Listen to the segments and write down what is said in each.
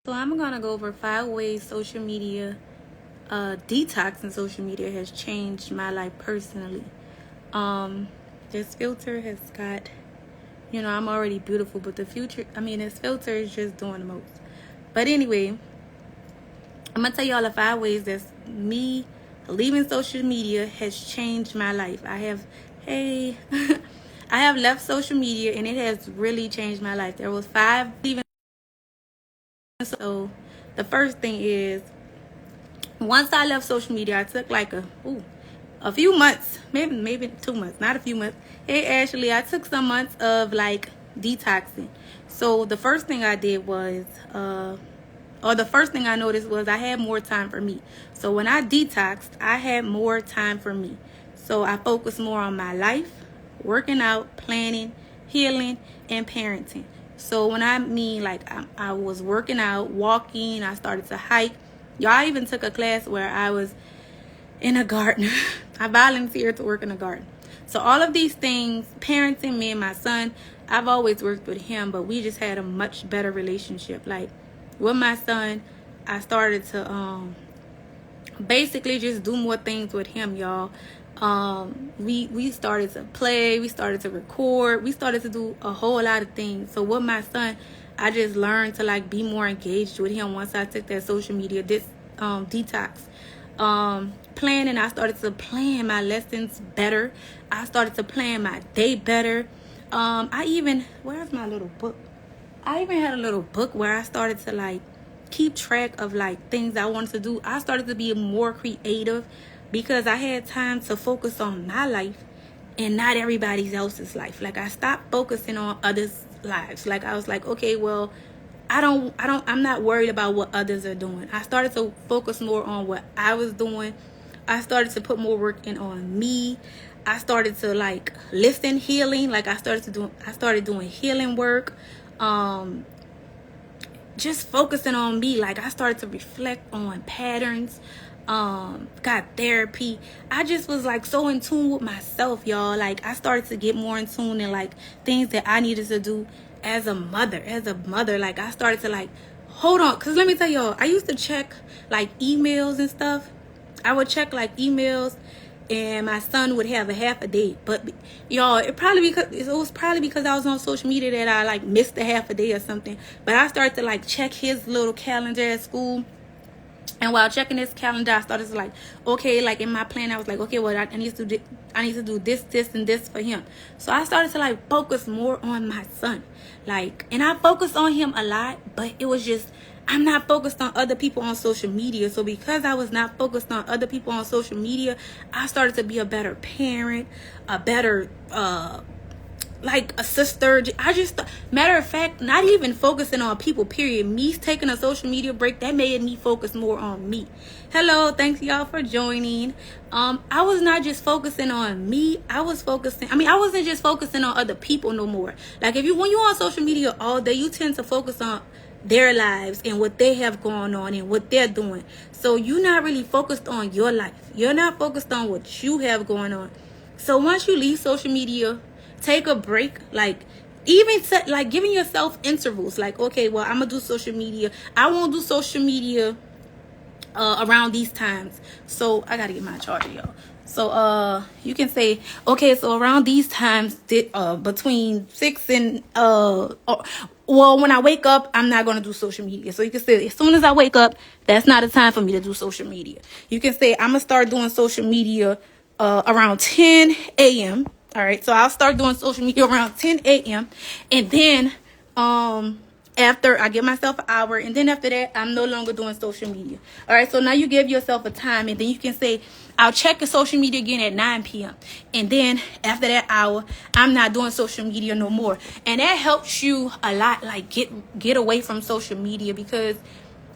So I'm gonna go over 5 ways social media, detoxing social media has changed my life personally. This filter has got, I'm already beautiful, but this filter is just doing the most. But anyway, I'm gonna tell y'all the 5 ways that me leaving social media has changed my life. I have left social media and it has really changed my life. There was 5 leaving. So the first thing is, once I left social media, I took like a few months, maybe 2 months, not a few months. I took some months of like detoxing. So the first thing I did was, the first thing I noticed was I had more time for me. So when I detoxed, I had more time for me. So I focused more on my life, working out, planning, healing, and parenting. So when I mean like I was working out, walking, I started to hike. Y'all, I even took a class where I was in a garden. I volunteered to work in a garden. So all of these things, parenting, me and my son, I've always worked with him, but we just had a much better relationship. Like with my son, I started to basically just do more things with him, y'all. We started to play, we started to record, we started to do a whole lot of things. So with my son, I just learned to like be more engaged with him once I took that social media detox. Planning, I started to plan my lessons better. I started to plan my day better. Where's my little book? I even had a little book where I started to like keep track of like things I wanted to do. I started to be more creative because I had time to focus on my life and not everybody else's life. Like I stopped focusing on others' lives. Like I was like, okay, well, I'm not worried about what others are doing. I started to focus more on what I was doing. I started to put more work in on me. I started to like listen, healing. Like I started doing healing work. Just focusing on me. Like I started to reflect on patterns. Got therapy. I just was like so in tune with myself, y'all. Like I started to get more in tune and like things that I needed to do as a mother. Like I started to like hold on, because let me tell y'all, I used to check like emails and stuff. I would check like emails and my son would have a half a day. But y'all, it was probably because I was on social media that I like missed a half a day or something. But I started to like check his little calendar at school. And while checking his calendar, I started to like, okay, like in my plan, I was like, okay, well, I need to do this, and this for him. So I started to like focus more on my son. Like, and I focused on him a lot, but it was just, I'm not focused on other people on social media. So because I was not focused on other people on social media, I started to be a better parent, a better, like a sister. Matter of fact, not even focusing on people, period. Me taking a social media break, that made me focus more on me. Hello, thanks y'all for joining. I was not just focusing on me. I wasn't just focusing on other people no more. Like when you're on social media all day, you tend to focus on their lives and what they have going on and what they're doing. So you're not really focused on your life. You're not focused on what you have going on. So once you leave social media, take a break, like even like giving yourself intervals, like, okay, well, I'm gonna do social media. I won't do social media around these times. So I gotta get my charger, y'all. So you can say, okay, so around these times, between 6 and when I wake up, I'm not gonna do social media. So you can say, as soon as I wake up, that's not a time for me to do social media. You can say, I'm gonna start doing social media around 10 a.m. All right, so I'll start doing social media around 10 a.m. And then after I give myself an hour, and then after that, I'm no longer doing social media. All right, so now you give yourself a time, and then you can say, I'll check the social media again at 9 p.m. And then after that hour, I'm not doing social media no more. And that helps you a lot, like get away from social media, because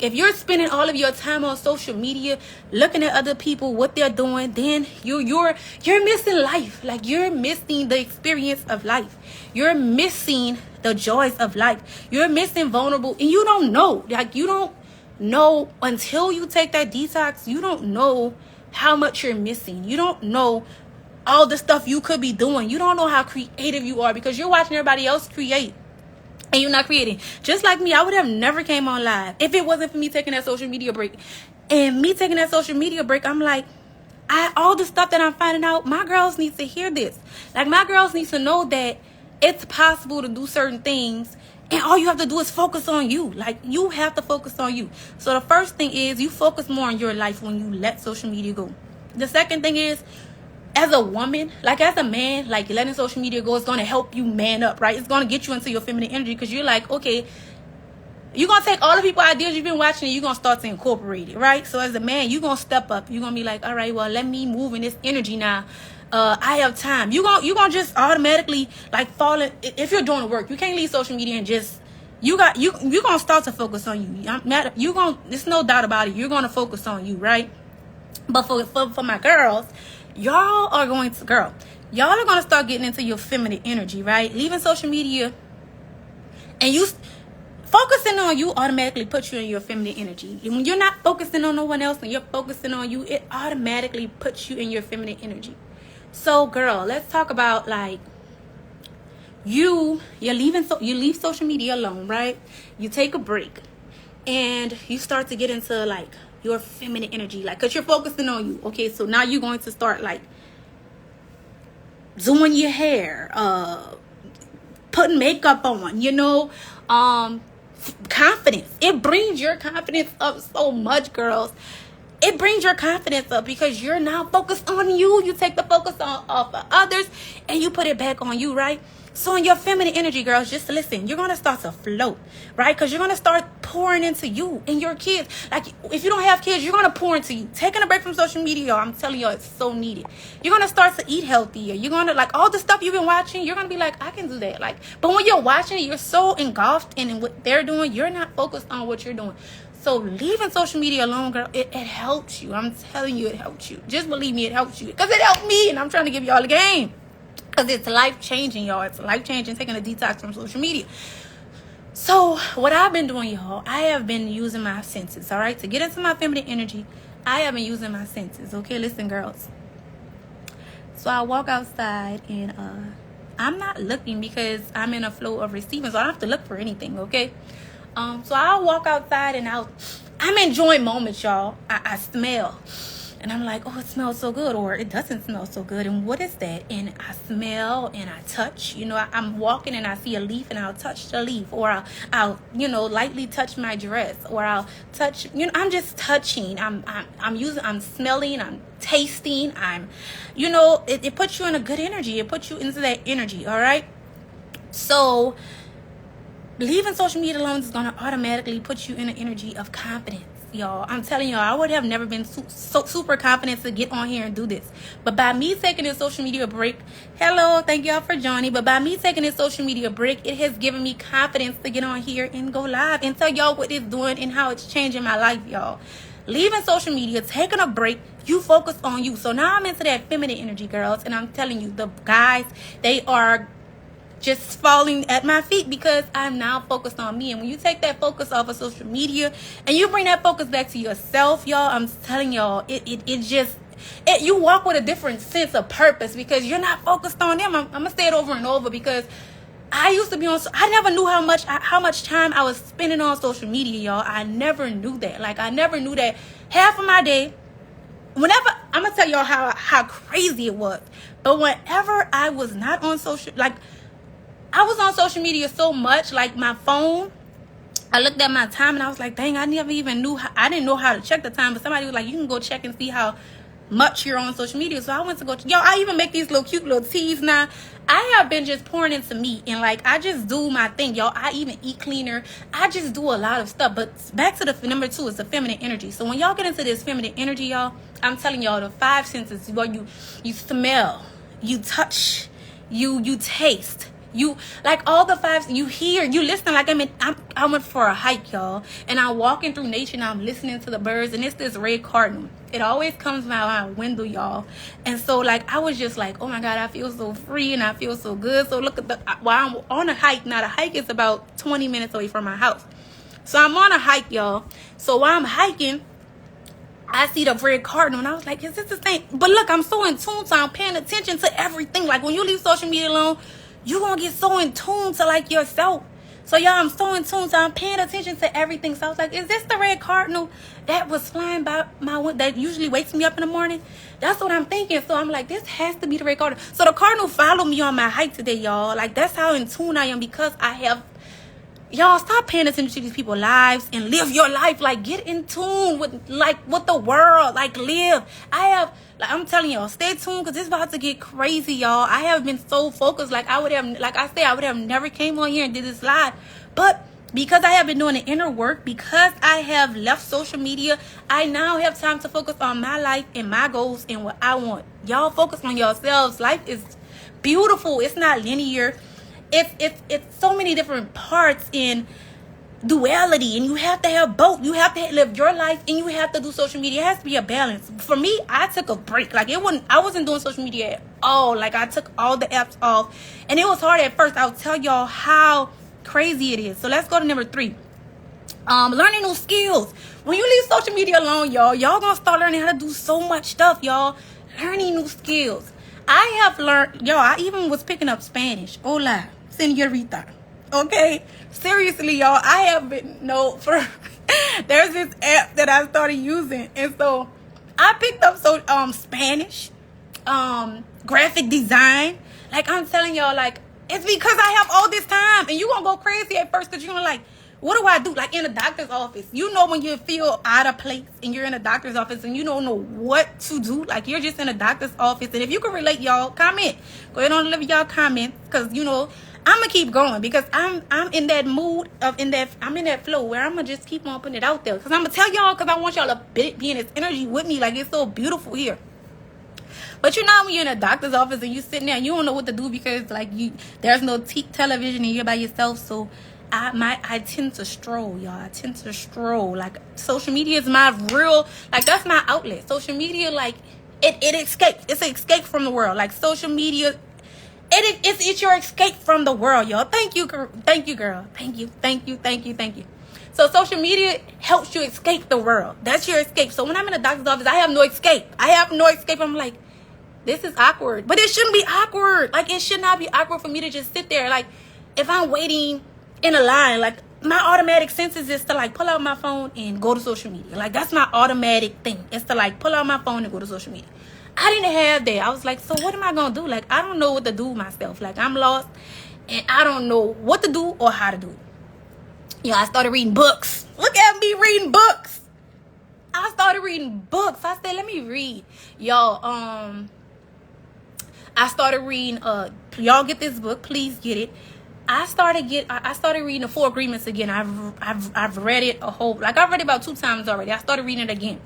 if you're spending all of your time on social media, looking at other people, what they're doing, then you're missing life. Like you're missing the experience of life. You're missing the joys of life. You're missing vulnerable, and you don't know. Like you don't know until you take that detox. You don't know how much you're missing. You don't know all the stuff you could be doing. You don't know how creative you are because you're watching everybody else create. and you're not creating. Just like me, I would have never came on live if it wasn't for me taking that social media break. And me taking that social media break, I'm like, all the stuff that I'm finding out, my girls need to hear this. Like, my girls need to know that it's possible to do certain things, and all you have to do is focus on you. Like, you have to focus on you. So the first thing is you focus more on your life when you let social media go. The second thing is, as a woman, like as a man, like letting social media go is going to help you man up, right? It's going to get you into your feminine energy, because you're like, okay, you're going to take all the people ideas you've been watching and you're going to start to incorporate it, right? So as a man, you're going to step up. You're going to be like, all right, well, let me move in this energy now. I have time. You're going to just automatically like fall in. If you're doing the work, you can't leave social media and just, you're going to start to focus on you. There's no doubt about it. You're going to focus on you, right? But for my girls, y'all are going to start getting into your feminine energy, right? Leaving social media and you focusing on you automatically puts you in your feminine energy. When you're not focusing on no one else and you're focusing on you, it automatically puts you in your feminine energy. So girl, let's talk about like you leave social media alone, right? You take a break and you start to get into like your feminine energy, like, because you're focusing on you. Okay, so now you're going to start like doing your hair, putting makeup on, confidence. It brings your confidence up so much, girls. It brings your confidence up because you're now focused on you. You take the focus off of others and you put it back on you, right? So in your feminine energy, girls, just listen. You're going to start to float, right? Because you're going to start pouring into you and your kids. Like, if you don't have kids, you're going to pour into you. Taking a break from social media, y'all, I'm telling y'all, it's so needed. You're going to start to eat healthier. You're going to, like, all the stuff you've been watching, you're going to be like, I can do that. Like, but when you're watching, you're so engulfed in what they're doing. You're not focused on what you're doing. So leaving social media alone, girl, it helps you. I'm telling you, it helps you. Just believe me, it helps you. Because it helped me, and I'm trying to give y'all a game. Because it's life-changing, y'all. It's life-changing, taking a detox from social media. So what I've been doing, y'all, I have been using my senses, all right? To get into my feminine energy, I have been using my senses, okay? Listen, girls. So I walk outside, and I'm not looking because I'm in a flow of receiving, so I don't have to look for anything, okay? So I'll walk outside, and I'm enjoying moments, y'all. I smell. And I'm like, oh, it smells so good, or it doesn't smell so good. And what is that? And I smell and I touch. I'm walking and I see a leaf and I'll touch the leaf, or I'll lightly touch my dress, or I'll touch. I'm just touching. I'm smelling. I'm tasting. It puts you in a good energy. It puts you into that energy. All right. So leaving social media alone is gonna automatically put you in an energy of confidence. Y'all, I'm telling y'all, I would have never been so super confident to get on here and do this. But by me taking this social media break, hello, thank y'all for joining. But by me taking this social media break, it has given me confidence to get on here and go live and tell y'all what it's doing and how it's changing my life, y'all. Leaving social media, taking a break, you focus on you. So now I'm into that feminine energy, girls. And I'm telling you, the guys, they are just falling at my feet because I'm now focused on me. And when you take that focus off of social media and you bring that focus back to yourself, y'all, I'm telling y'all, you walk with a different sense of purpose because you're not focused on them. I'm gonna say it over and over because I used to be I never knew how much time I was spending on social media, y'all. I never knew that. Like, I never knew that half of my day, whenever, I'm gonna tell y'all how crazy it was, but whenever I was not on social, like, I was on social media so much, like my phone, I looked at my time and I was like, dang, I never even I didn't know how to check the time, but somebody was like, you can go check and see how much you're on social media. So I went to go, I even make these cute little teas now. I have been just pouring into me and like, I just do my thing, y'all. I even eat cleaner. I just do a lot of stuff. But back to the number 2 is the feminine energy. So when y'all get into this feminine energy, y'all, I'm telling y'all, the 5 senses, where you smell, you touch, you taste, you, like, all the 5, you hear, you listen. Like, I went for a hike, y'all, and I'm walking through nature and I'm listening to the birds, and it's this red cardinal. It always comes by my window, y'all. And so, like, I was just like, oh my God, I feel so free and I feel so good. So look at while I'm on a hike. Now the hike is about 20 minutes away from my house. So I'm on a hike, y'all. So while I'm hiking, I see the red cardinal and I was like, is this the same? But look, I'm so in tune, so I'm paying attention to everything. Like, when you leave social media alone, you're going to get so in tune to, like, yourself. So y'all, I'm so in tune, so I'm paying attention to everything. So I was like, is this the red cardinal that was flying by my window that usually wakes me up in the morning? That's what I'm thinking. So I'm like, this has to be the red cardinal. So the cardinal followed me on my hike today, y'all. Like, that's how in tune I am, because I have, y'all, stop paying attention to these people's lives and live your life. Like, get in tune with the world. Like, live. I'm telling y'all, stay tuned, because it's about to get crazy, y'all. I have been so focused. I would have never came on here and did this live. But because I have been doing the inner work, because I have left social media, I now have time to focus on my life and my goals and what I want. Y'all focus on yourselves. Life is beautiful. It's not linear. It's so many different parts in duality, and you have to have both. You have to live your life and you have to do social media. It has to be a balance. For me, I took a break. I wasn't doing social media at all. I took all the apps off, and it was hard at first. I'll tell y'all how crazy it is. So let's go to number 3. Learning new skills. When you leave social media alone, y'all gonna start learning how to do so much stuff, y'all. Learning new skills. I have learned, y'all, I even was picking up Spanish. Hola, señorita. Okay, seriously, y'all, I have been there's this app that I started using, and so I picked up Spanish, graphic design. I'm telling y'all, it's because I have all this time, and you gonna go crazy at first, because you're gonna what do I do? In a doctor's office, when you feel out of place and you're in a doctor's office and you don't know what to do, you're just in a doctor's office. And if you can relate, y'all, comment. Go ahead and leave y'all comments, because I'm gonna keep going, because I'm in that mood I'm in that flow where I'm gonna just keep on putting it out there, because I'm gonna tell y'all, because I want y'all to be in this energy with me. It's so beautiful here. But when you're in a doctor's office and you sitting there and you don't know what to do, because there's no television and you're by yourself. So I tend to stroll, y'all. I tend to stroll. Social media is my real, that's my outlet. Social media, it escapes. It's an escape from the world. Social media, it's your escape from the world, y'all. Thank you, girl. Thank you. So social media helps you escape the world. That's your escape. So when I'm in a doctor's office, I have no escape. I'm like, this is awkward. But it shouldn't be awkward. It should not be awkward for me to just sit there. If I'm waiting in a line, my automatic senses is to pull out my phone and go to social media. That's my automatic thing. It's to pull out my phone and go to social media. I didn't have that. I was like, so what am I gonna do? I don't know what to do myself. I'm lost, and I don't know what to do or how to do it. I started reading books. Look at me reading books. I started reading books. I said, let me read. Y'all, I started reading, y'all get this book, please get it. I started reading the 4 Agreements again. I've read it I've read it about 2 times already. I started reading it again.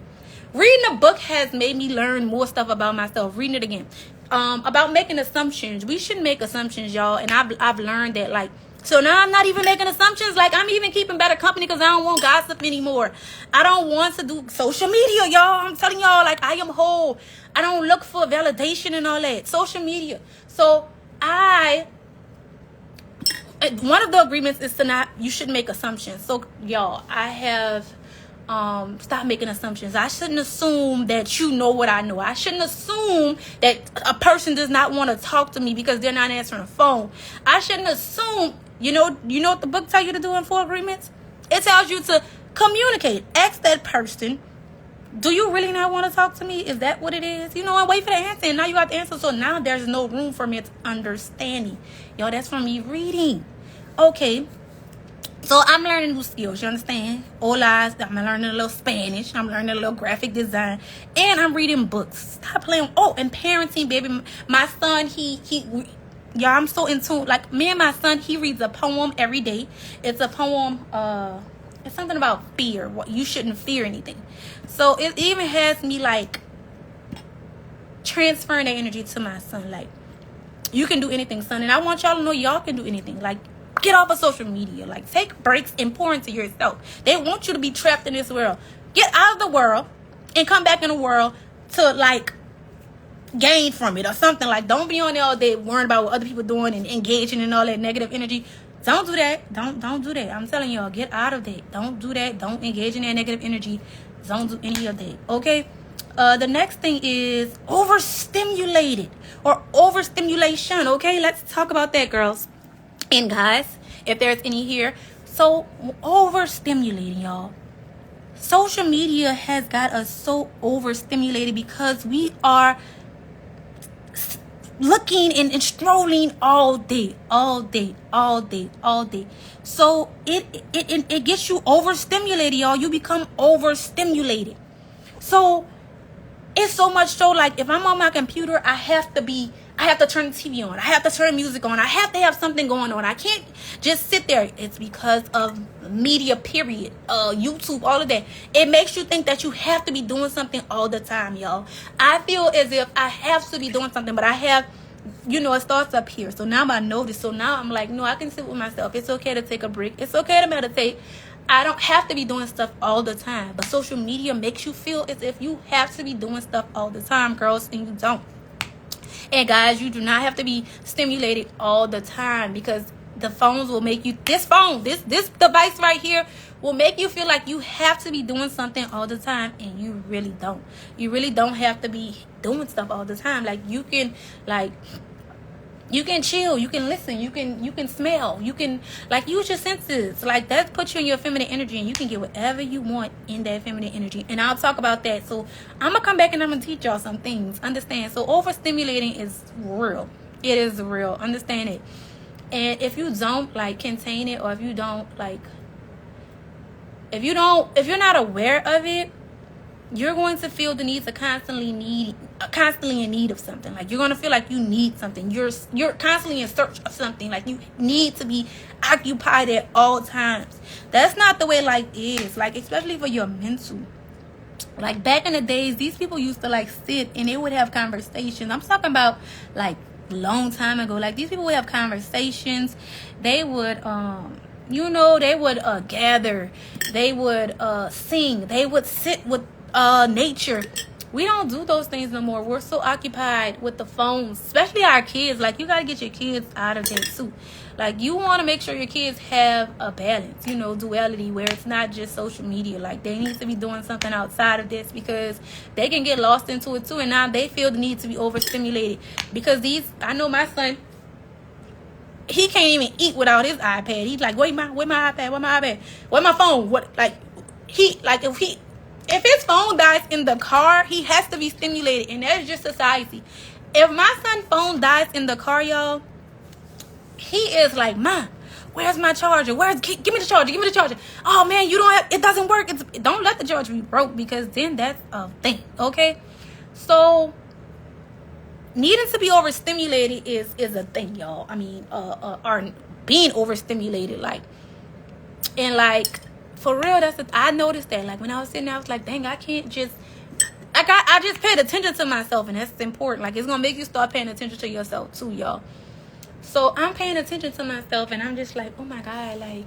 Reading the book has made me learn more stuff about myself. Reading it again. About making assumptions. We shouldn't make assumptions, y'all. And I've learned that, so now I'm not even making assumptions. I'm even keeping better company, because I don't want gossip anymore. I don't want to do social media, y'all. I'm telling y'all, I am whole. I don't look for validation and all that. Social media. So one of the agreements is you shouldn't make assumptions. So y'all, I have stop making assumptions. I shouldn't assume that you know what I know. I shouldn't assume that a person does not want to talk to me because they're not answering the phone. I shouldn't assume, you know what the book tells you to do in 4 Agreements? It tells you to communicate. Ask that person, do you really not want to talk to me? Is that what it is? And wait for the answer. And now you got the answer. So now there's no room for me to understanding. Y'all, that's from me reading. Okay. So I'm learning new skills, you understand? Hola, I'm learning a little Spanish. I'm learning a little graphic design. And I'm reading books. Stop playing. Oh, and parenting, baby. My son, y'all, I'm so in tune. Me and my son, he reads a poem every day. It's a poem, it's something about fear. You shouldn't fear anything. So it even has me, transferring that energy to my son. You can do anything, son. And I want y'all to know y'all can do anything. Get off of social media. Take breaks and pour into yourself. They want you to be trapped in this world. Get out of the world and come back in the world to, gain from it or something. Don't be on there all day worrying about what other people doing and engaging in all that negative energy. Don't do that. Don't do that. I'm telling y'all, get out of that. Don't do that. Don't engage in that negative energy. Don't do any of that. Okay? The next thing is overstimulated or overstimulation. Okay? Let's talk about that, girls and guys. if there's any here. So overstimulating, y'all. Social media has got us so overstimulated because we are looking and strolling all day. So it gets you overstimulated, y'all. You become overstimulated. So it's so much so, like, if I'm on my computer, I have to turn the TV on. I have to turn music on. I have to have something going on. I can't just sit there. It's because of media, period. YouTube, all of that. It makes you think that you have to be doing something all the time, y'all. I feel as if I have to be doing something, but I have, it starts up here. So now I know this. So now I'm like, no, I can sit with myself. It's okay to take a break. It's okay to meditate. I don't have to be doing stuff all the time. But social media makes you feel as if you have to be doing stuff all the time, girls, and you don't. And guys, you do not have to be stimulated all the time, because the phones will make you, this device right here will make you feel like you have to be doing something all the time, and you really don't. You really don't have to be doing stuff all the time. Like, you can chill, you can listen, you can smell, you can, like, use your senses. Like, that puts you in your feminine energy, and you can get whatever you want in that feminine energy. And I'll talk about that. So I'm gonna come back and I'm gonna teach y'all some things. Understand? So overstimulating is real. It is real. Understand it. And if you don't, like, contain it, or if you don't, like, if you're not aware of it, you're going to feel the need to constantly in need of something. Like, you're going to feel like you need something. You're constantly in search of something. Like, you need to be occupied at all times. That's not the way life is. Like, especially for your mental. Like, back in the days, these people used to, like, sit and they would have conversations. I'm talking about, like, long time ago. Like, these people would have conversations. They would they would gather. They would sing. They would sit with nature. We don't do those things no more. We're so occupied with the phones, especially our kids. Like, you gotta get your kids out of that too. Like, you want to make sure your kids have a balance, duality, where it's not just social media. Like, they need to be doing something outside of this, because they can get lost into it too, and now they feel the need to be overstimulated. Because I know my son, he can't even eat without his iPad. He's like, where my iPad? Where my iPad? Where my phone? If his phone dies in the car, he has to be stimulated. And that's just society. If my son's phone dies in the car, y'all, he is like, Mom, where's my charger? Give me the charger. Give me the charger. Oh, man, it doesn't work. Don't let the charger be broke, because then that's a thing, okay? So, needing to be overstimulated is a thing, y'all. I mean, or being overstimulated, like, and like, for real, I noticed that. Like, when I was sitting there, I was like, dang, I can't just, I just paid attention to myself, and that's important. Like, it's gonna make you start paying attention to yourself too, y'all. So I'm paying attention to myself, and I'm just like, oh my God, like,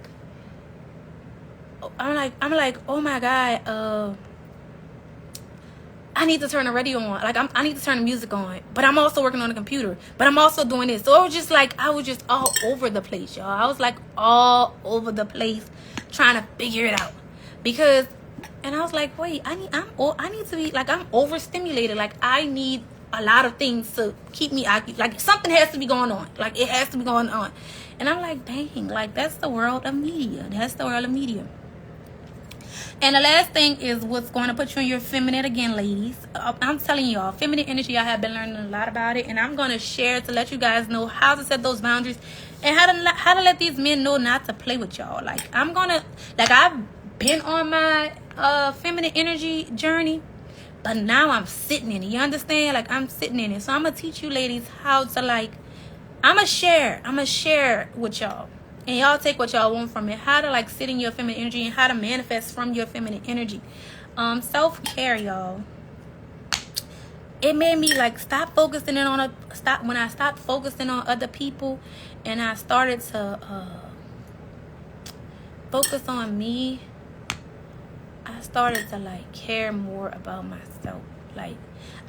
I'm like, oh my God, I need to turn the radio on. Like, I need to turn the music on. But I'm also working on the computer. But I'm also doing this. So it was just like, I was just all over the place, y'all. I was like all over the place trying to figure it out. And I was like, wait, I need to be, like, I'm overstimulated. Like, I need a lot of things to keep me occupied. Like, something has to be going on. Like, it has to be going on. And I'm like, dang, like, that's the world of media. That's the world of media. And the last thing is what's going to put you in your feminine again, ladies. I'm telling y'all, feminine energy, I have been learning a lot about it. And I'm going to share to let you guys know how to set those boundaries. And how to let these men know not to play with y'all. Like, I've been on my feminine energy journey. But now I'm sitting in it. You understand? Like, I'm sitting in it. So I'm going to teach you ladies how to, like, I'm going to share with y'all. And y'all take what y'all want from it. How to, like, sit in your feminine energy and how to manifest from your feminine energy. Self-care, y'all. It made me, like, when I stopped focusing on other people and I started to focus on me, I started to, like, care more about myself. Like,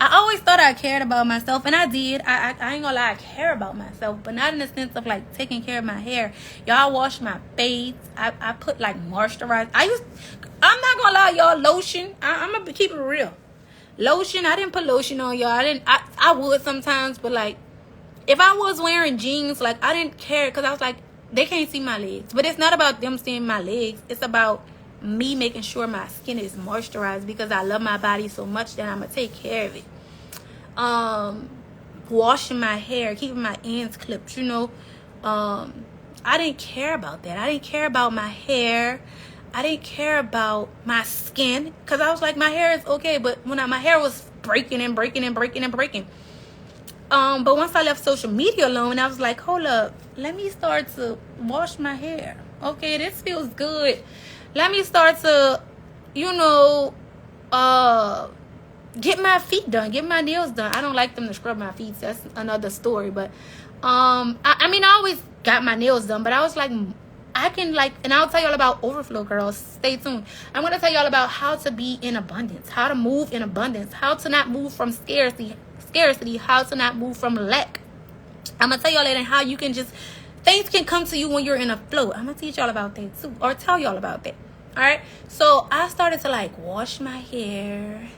I always thought I cared about myself, and I did. I ain't gonna lie, I care about myself, but not in the sense of, like, taking care of my hair. Y'all wash my face. I put, like, moisturizer. I'm not gonna lie, y'all, lotion. I'm gonna keep it real. Lotion, I didn't put lotion on, y'all. I would sometimes, but, like, if I was wearing jeans, like, I didn't care, because I was like, they can't see my legs. But it's not about them seeing my legs. It's about me making sure my skin is moisturized, because I love my body so much that I'm gonna take care of it. Washing my hair, keeping my ends clipped, you know. I didn't care about that. I didn't care about my hair. I didn't care about my skin, because I was like, my hair is okay. But when my hair was breaking and breaking and breaking and breaking. But once I left social media alone, I was like, hold up, let me start to wash my hair. Okay, this feels good. Let me start to, you know, get my feet done, get my nails done. I don't like them to scrub my feet. That's another story. But I mean, I always got my nails done, but I was like, I can, like, and I'll tell y'all about overflow, girls. Stay tuned. I'm going to tell y'all about how to be in abundance, how to move in abundance, how to not move from scarcity, how to not move from lack. I'm going to tell y'all that, and how you can just, things can come to you when you're in a flow. I'm going to teach y'all about that too, or tell y'all about that. All right. So I started to like wash my hair,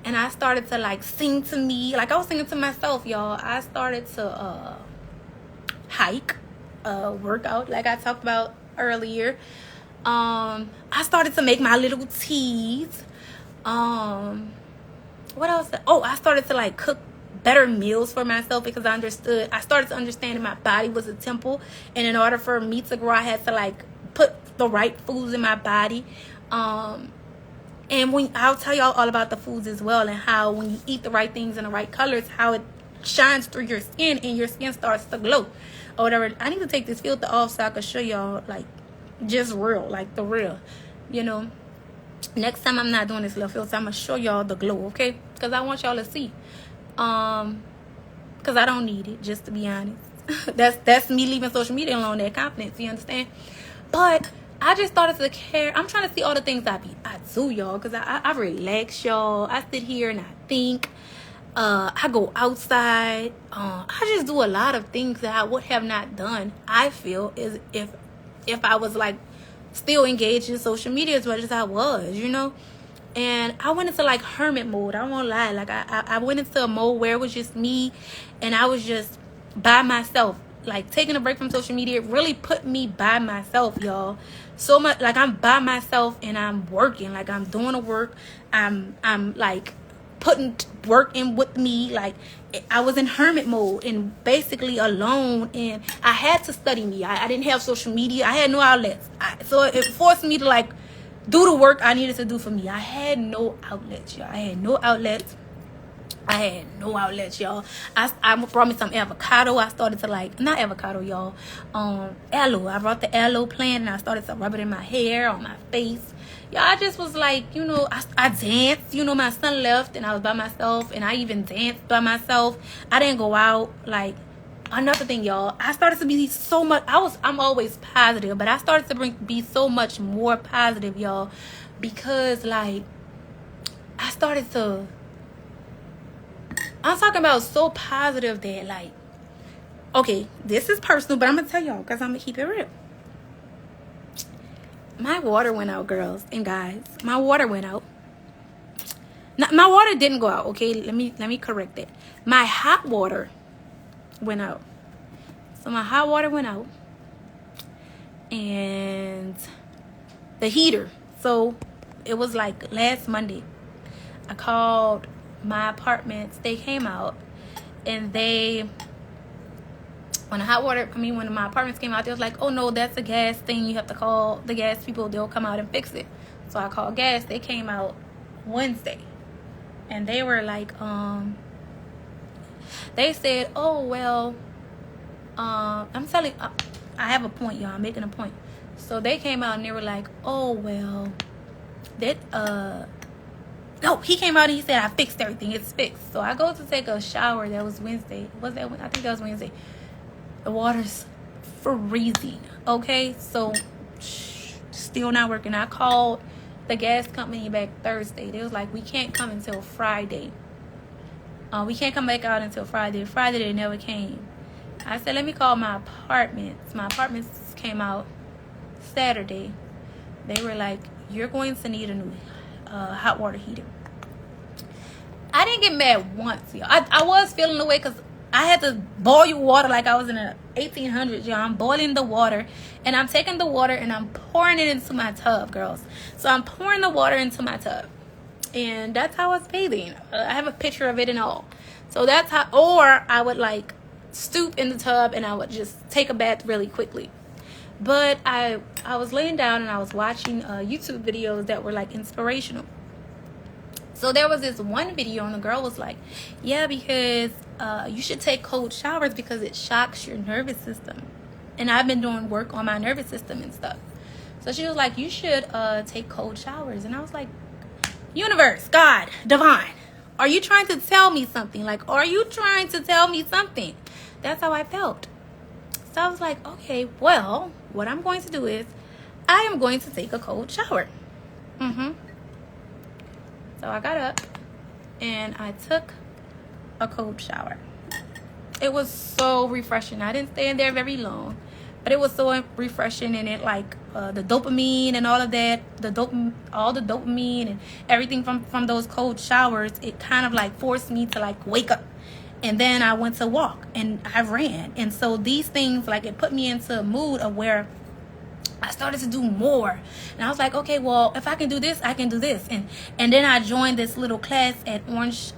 and I started to like sing to me. Like I was singing to myself, y'all. I started to hike, work out like I talked about earlier. I started to make my little teas. What else? Oh, I started to like cook better meals for myself, because I started to understand that my body was a temple, and in order for me to grow, I had to like put the right foods in my body. And when I'll tell y'all all about the foods as well, and how when you eat the right things in the right colors, how it shines through your skin and your skin starts to glow or whatever. I need to take this filter off so I can show y'all like just real, like the real, you know. Next time I'm not doing this little filter, I'm gonna show y'all the glow, okay? Because I want y'all to see. Because I don't need it, just to be honest. that's me leaving social media alone, that confidence, you understand? But I just started to care. I'm trying to see all the things I do, y'all, because I relax, y'all. I sit here and I think. I go outside. I just do a lot of things that I would have not done, I feel, is if I was like still engaged in social media as much as I was, you know. And I went into like hermit mode. I won't lie. Like I went into a mode where it was just me, and I was just by myself. Like taking a break from social media really put me by myself, y'all. So much, like I'm by myself and I'm working. Like I'm doing the work. I'm like putting work in with me. Like I was in hermit mode and basically alone, and I had to study me. I didn't have social media. I had no outlets. So it forced me to like do the work I needed to do for me. I had no outlets, y'all. I had no outlets, y'all. I brought me some avocado. I started to like, not avocado, y'all. Aloe. I brought the aloe plant, and I started to rub it in my hair, on my face. Y'all, I just was like, you know, I danced. You know, my son left, and I was by myself, and I even danced by myself. I didn't go out. Like, another thing, y'all, I started to be so much, I'm always positive, but I started to be so much more positive, y'all, because like I'm talking about so positive that like, okay, this is personal, but I'm gonna tell y'all because I'm gonna keep it real. My water went out, girls and guys. My water went out. Now, my water didn't go out, okay? Let me correct that. My hot water went out. So my hot water went out, and the heater. So it was like last Monday. I called my apartments. They came out, and when my apartments came out, they was like, oh no, that's a gas thing. You have to call the gas people. They'll come out and fix it. So I called gas. They came out Wednesday, and they were like, they said, oh well, I'm telling, I have a point, y'all. I'm making a point. So they came out and they were like, oh well, that no, he came out and he said, I fixed everything. It's fixed. So I go to take a shower. That was Wednesday. I think that was Wednesday. The water's freezing. Okay, so still not working. I called the gas company back Thursday. They was like, we can't come until Friday. We can't come back out until Friday. Friday they never came. I said, let me call my apartments. My apartments came out Saturday. They were like, you're going to need a new hot water heater. I didn't get mad once, y'all. I was feeling the way because I had to boil water like I was in a 1800s, y'all. I'm boiling the water, and I'm taking the water and I'm pouring it into my tub, girls. So I'm pouring the water into my tub, and that's how I was bathing. I have a picture of it and all. So that's how, or I would like stoop in the tub and I would just take a bath really quickly. But I was laying down and I was watching YouTube videos that were like inspirational. So there was this one video and the girl was like, yeah, because you should take cold showers because it shocks your nervous system. And I've been doing work on my nervous system and stuff. So she was like, you should take cold showers. And I was like, universe, God, divine, are you trying to tell me something? Like, are you trying to tell me something? That's how I felt. So I was like, okay, well, what I'm going to do is I am going to take a cold shower. So I got up and I took a cold shower. It was so refreshing. I didn't stay in there very long, but it was so refreshing, and it like the dopamine and all of that, all the dopamine and everything from those cold showers, it kind of like forced me to like wake up. And then I went to walk and I ran. And so these things, like, it put me into a mood of where I started to do more. And I was like, okay, well, if I can do this, I can do this. And then I joined this little class at Orange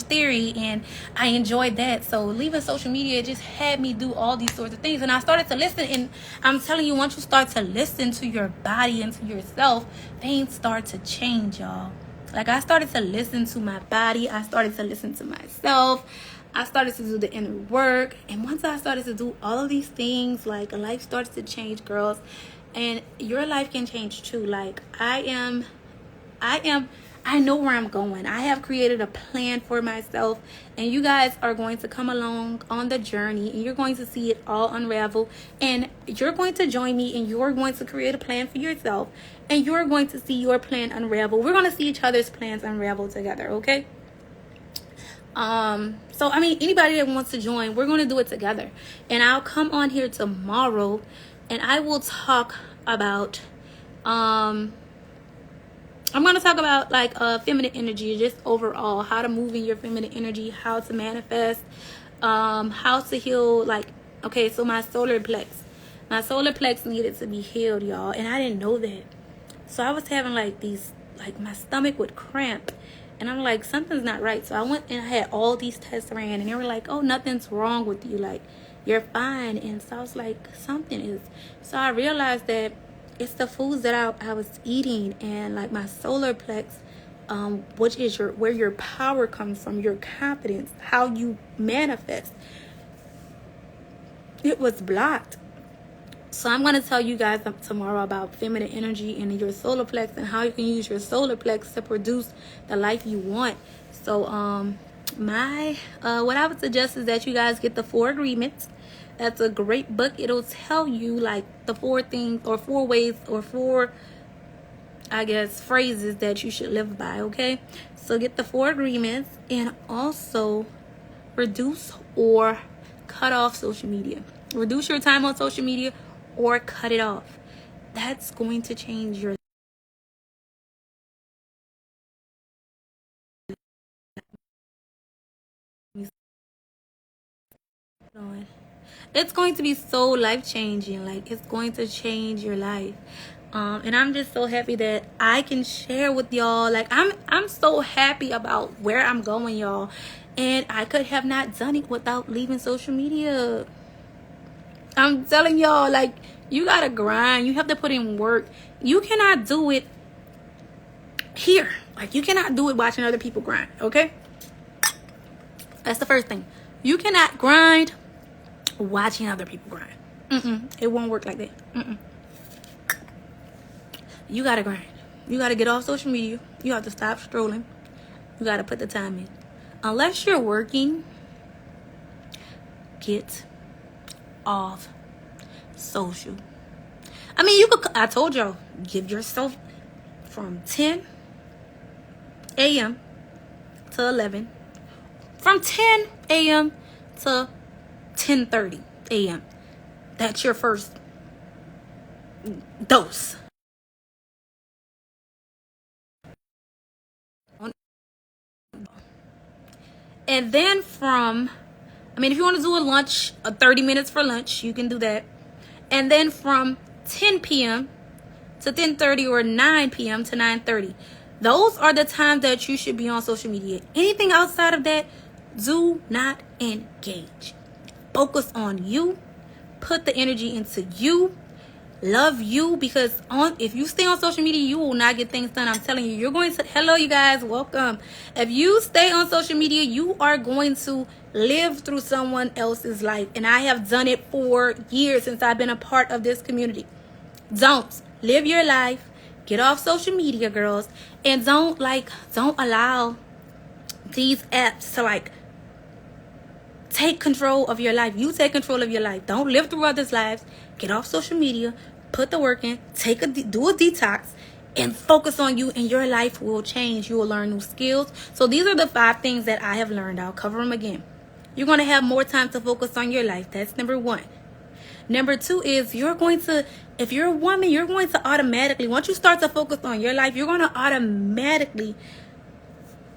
Theory, and I enjoyed that. So leaving social media just had me do all these sorts of things. And I started to listen. And I'm telling you, once you start to listen to your body and to yourself, things start to change, y'all. Like, I started to listen to my body. I started to listen to myself. I started to do the inner work. And once I started to do all of these things, like, life starts to change, girls. And your life can change too. Like, I know where I'm going. I have created a plan for myself, and you guys are going to come along on the journey, and you're going to see it all unravel, and you're going to join me, and you're going to create a plan for yourself, and you're going to see your plan unravel. We're going to see each other's plans unravel together, okay? So I mean, anybody that wants to join, we're going to do it together. And I'll come on here tomorrow and I will talk about I'm going to talk about like feminine energy, just overall how to move in your feminine energy, how to manifest, how to heal. Like, okay, so my solar plex needed to be healed, y'all, and I didn't know that. So I was having like these, like, my stomach would cramp, and I'm like, something's not right. So I went and I had all these tests ran, and they were like, oh, nothing's wrong with you, like, you're fine. And so I was like, something is. So I realized that it's the foods that I was eating, and like my solar plex, which is where your power comes from, your confidence, how you manifest, it was blocked. So I'm going to tell you guys tomorrow about feminine energy and your solar plex, and how you can use your solar plex to produce the life you want. So what I would suggest is that you guys get the 4 Agreements. That's a great book. It'll tell you like the 4 things, or 4 ways, or 4, I guess, phrases that you should live by, okay? So get the 4 Agreements, and also reduce or cut off social media. Reduce your time on social media or cut it off. That's going to change your life. It's going to be so life-changing. Like, it's going to change your life. And I'm just so happy that I can share with y'all. Like, I'm so happy about where I'm going, y'all. And I could have not done it without leaving social media. I'm telling y'all, like, you gotta grind. You have to put in work. You cannot do it here. Like, you cannot do it watching other people grind, okay? That's the first thing. You cannot grind watching other people grind. It won't work like that. You gotta grind. You gotta get off social media. You have to stop scrolling. You gotta put the time in. Unless you're working, get off social. I mean, I told y'all, give yourself from 10 a.m. to 11. From 10 a.m. to 10:30 a.m. That's your first dose. And then from I mean, if you want to do a lunch, 30 minutes for lunch, you can do that. And then from 10 p.m. to 10:30 or 9 p.m. to 9:30. Those are the times that you should be on social media. Anything outside of that, do not engage. Focus on you. Put the energy into you. Love you, because if you stay on social media, you will not get things done. I'm telling you, you're going to, hello you guys, welcome. If you stay on social media, you are going to live through someone else's life. And I have done it for years since I've been a part of this community. Don't live your life. Get off social media, girls, and don't allow these apps to take control of your life. You take control of your life. Don't live through others' lives. Get off social media. Put the work in. Do a detox, and focus on you, and your life will change. You will learn new skills. So these are the 5 things that I have learned. I'll cover them again. You're going to have more time to focus on your life. That's number 1. Number 2 is if you're a woman, you're going to automatically, once you start to focus on your life, you're going to automatically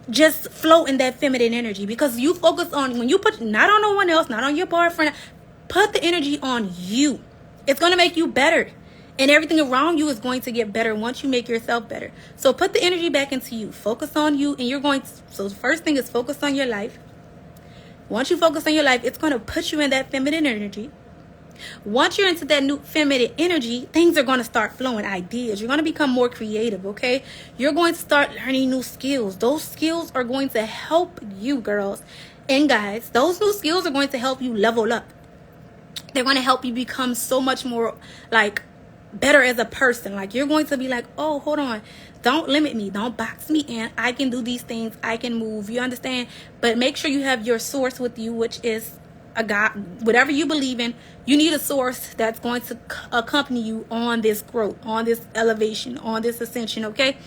just flow in that feminine energy, because you focus on, when you put, not on no one else, not on your boyfriend, put the energy on you. It's going to make you better, and everything around you is going to get better once you make yourself better. So put the energy back into you. Focus on you, and so the first thing is focus on your life. Once you focus on your life, it's going to put you in that feminine energy. Once you're into that new feminine energy, things are going to start flowing. Ideas. You're going to become more creative, okay? You're going to start learning new skills. Those skills are going to help you, girls and guys. Those new skills are going to help you level up. They're going to help you become so much more better as a person. You're going to be like, oh, hold on. Don't limit me. Don't box me in. I can do these things. I can move. You understand? But make sure you have your source with you, which is a God. Whatever you believe in, you need a source that's going to accompany you on this growth, on this elevation, on this ascension, okay?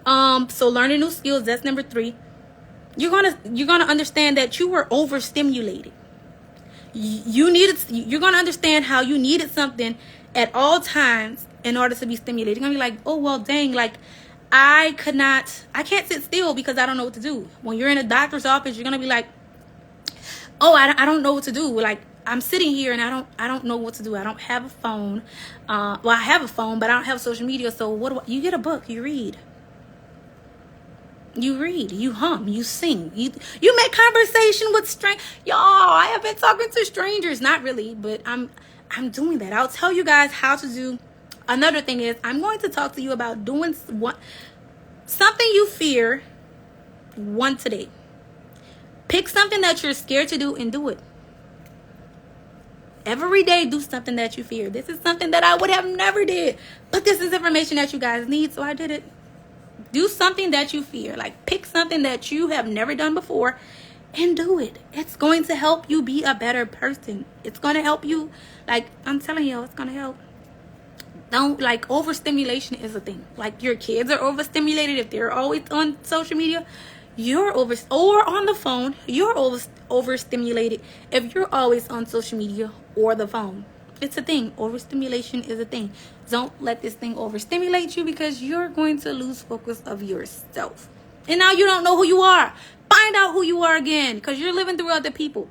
So learning new skills, that's number 3. You're gonna understand that you were overstimulated. You're gonna understand how you needed something at all times in order to be stimulated. You're gonna be like, oh well, dang, I can't sit still because I don't know what to do. When you're in a doctor's office, you're gonna be like, oh, I don't know what to do. I'm sitting here and I don't know what to do. I don't have a phone. Well, I have a phone, but I don't have social media. So you get a book, you read. You read, you hum, you sing, you make conversation with strangers. Y'all, I have been talking to strangers. Not really, but I'm doing that. I'll tell you guys how to do. Another thing is, I'm going to talk to you about doing something you fear once a day. Pick something that you're scared to do and do it. Every day, do something that you fear. This is something that I would have never did. But this is information that you guys need, so I did it. Do something that you fear. Pick something that you have never done before and do it. It's going to help you be a better person. It's going to help you. I'm telling you, it's going to help. Don't, overstimulation is a thing. Your kids are overstimulated if they're always on social media. Or on the phone, you're overstimulated if you're always on social media or the phone. It's a thing. Overstimulation is a thing. Don't let this thing overstimulate you, because you're going to lose focus of yourself. And now you don't know who you are. Find out who you are again, because you're living through other people.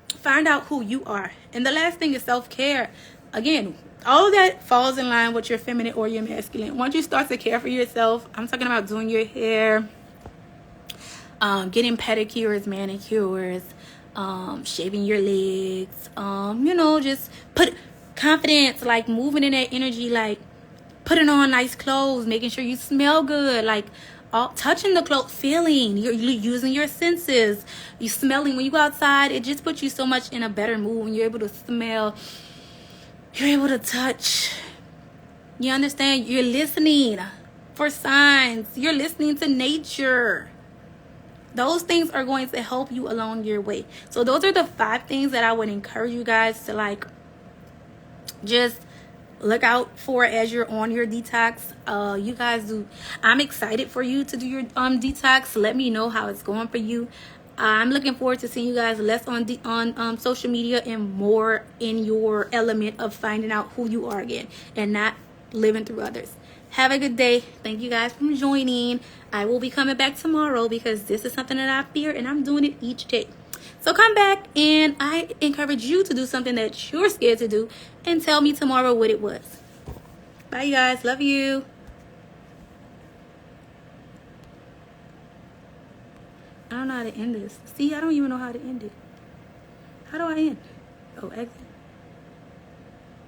Find out who you are. And the last thing is self-care. Again, all of that falls in line with your feminine or your masculine. Once you start to care for yourself, I'm talking about doing your hair, getting pedicures, manicures, shaving your legs, just put confidence, moving in that energy, putting on nice clothes, making sure you smell good, touching the clothes, feeling, you're using your senses, you smelling. When you go outside, it just puts you so much in a better mood when you're able to smell, you're able to touch. You understand? You're listening for signs. You're listening to nature. Those things are going to help you along your way. So those are the 5 things that I would encourage you guys to just look out for as you're on your detox. You guys do. I'm excited for you to do your detox. Let me know how it's going for you. I'm looking forward to seeing you guys less on social media and more in your element of finding out who you are again and not living through others. Have a good day. Thank you guys for joining. I will be coming back tomorrow because this is something that I fear and I'm doing it each day. So come back, and I encourage you to do something that you're scared to do, and tell me tomorrow what it was. Bye, you guys. Love you. I don't know how to end this. See, I don't even know how to end it. How do I end? Oh, exit.